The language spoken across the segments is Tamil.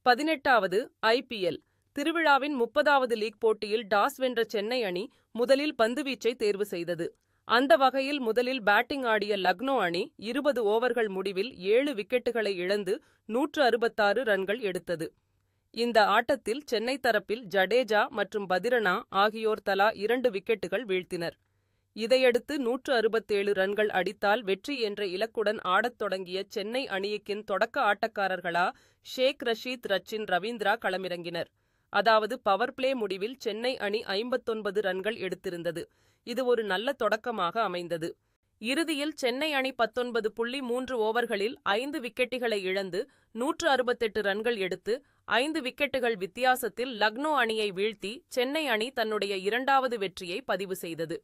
18வது ஐபிஎல் திருவிழாவின் 30வது லீக் போட்டியில் டாஸ் வென்ற சென்னை அணி முதலில் பந்துவீச்சை தேர்வு செய்தது. அந்த வகையில் முதலில் பேட்டிங் ஆடிய லக்னோ அணி 20 ஓவர்கள் முடிவில் 7 விக்கெட்டுகளை இழந்து 166 ரன்கள் எடுத்தது. இந்த ஆட்டத்தில் சென்னை தரப்பில் ஜடேஜா மற்றும் பதிரனா ஆகியோர் தலா 2 விக்கெட்டுகள் வீழ்த்தினர். இதையடுத்து 167 ரன்கள் அடித்தால் வெற்றி என்ற இலக்குடன் ஆடத் தொடங்கிய சென்னை அணியின் தொடக்க ஆட்டக்காரர்களா ஷேக் ரஷீத், ரச்சின் ரவீந்திரா களமிறங்கினர். அதாவது பவர் பிளே முடிவில் சென்னை அணி 59 ரன்கள் எடுத்திருந்தது. இது ஒரு நல்ல தொடக்கமாக அமைந்தது. இறுதியில் சென்னை அணி 19.3 ஓவர்களில் 5 விக்கெட்டுகளை இழந்து 168 ரன்கள் எடுத்து 5 விக்கெட்டுகள் வித்தியாசத்தில் லக்னோ அணியை வீழ்த்தி சென்னை அணி தன்னுடைய 2வது வெற்றியை பதிவு செய்தது.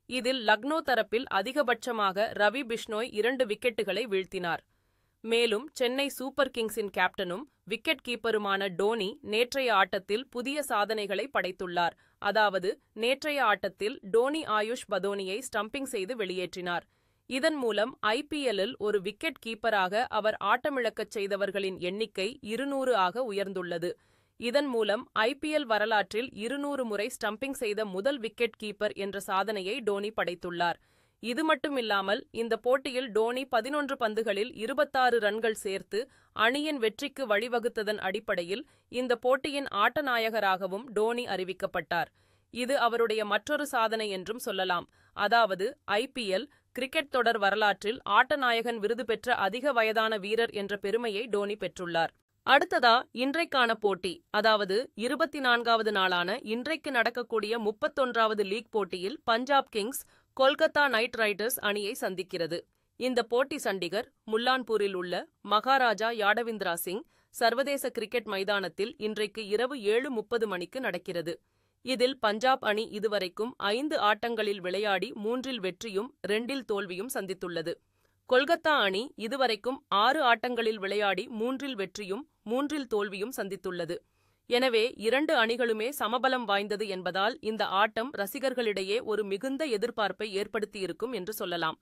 இதில் லக்னோ தரப்பில் அதிகபட்சமாக ரவி பிஷ்னோய் 2 விக்கெட்டுகளை வீழ்த்தினார். மேலும் சென்னை சூப்பர் கிங்ஸின் கேப்டனும் விக்கெட் கீப்பருமான டோனி நேற்றைய ஆட்டத்தில் புதிய சாதனைகளை படைத்துள்ளார். அதாவது நேற்றைய ஆட்டத்தில் டோனி ஆயுஷ் பதோனியை ஸ்டம்பிங் செய்து வெளியேற்றினார். இதன் மூலம் ஐபிஎல்லில் ஒரு விக்கெட் கீப்பராக அவர் ஆட்டமிழக்கச் செய்தவர்களின் எண்ணிக்கை 200 ஆக உயர்ந்துள்ளது. இதன் மூலம் ஐபிஎல் வரலாற்றில் 200 முறை ஸ்டம்பிங் செய்த முதல் விக்கெட் கீப்பர் என்ற சாதனையை டோனி படைத்துள்ளார். இது மட்டுமில்லாமல் இந்த போட்டியில் டோனி 11 பந்துகளில் 26 ரன்கள் சேர்த்து அணியின் வெற்றிக்கு வழிவகுத்ததன் அடிப்படையில் இந்த போட்டியின் ஆட்டநாயகராகவும் டோனி அறிவிக்கப்பட்டார். இது அவருடைய மற்றொரு சாதனை என்றும் சொல்லலாம். அதாவது ஐபிஎல் கிரிக்கெட் தொடர் வரலாற்றில் ஆட்டநாயகன் விருது பெற்ற அதிக வயதான வீரர் என்ற பெருமையை டோனி பெற்றுள்ளார். அடுத்ததா இன்றைக்கான போட்டி, அதாவது 24வது நாளான இன்றைக்கு நடக்கக்கூடிய 31வது லீக் போட்டியில் Punjab Kings Kolkata night Riders அணியை சந்திக்கிறது. இந்த போட்டி சண்டிகர் முல்லான்பூரில் உள்ள மகாராஜா யாடவிந்திரா சிங் சர்வதேச கிரிக்கெட் மைதானத்தில் இன்றைக்கு இரவு 7:30 மணிக்கு நடக்கிறது. இதில் பஞ்சாப் அணி இதுவரைக்கும் 5 ஆட்டங்களில் விளையாடி 3இல் வெற்றியும் 2இல் தோல்வியும் சந்தித்துள்ளது. கொல்கத்தா அணி இதுவரைக்கும் 6 ஆட்டங்களில் விளையாடி 3இல் வெற்றியும் 3இல் தோல்வியும் சந்தித்துள்ளது. எனவே 2 அணிகளுமே சமபலம் வாய்ந்தது என்பதால் இந்த ஆட்டம் ரசிகர்களிடையே ஒரு மிகுந்த எதிர்பார்ப்பை ஏற்படுத்தியிருக்கும் என்று சொல்லலாம்.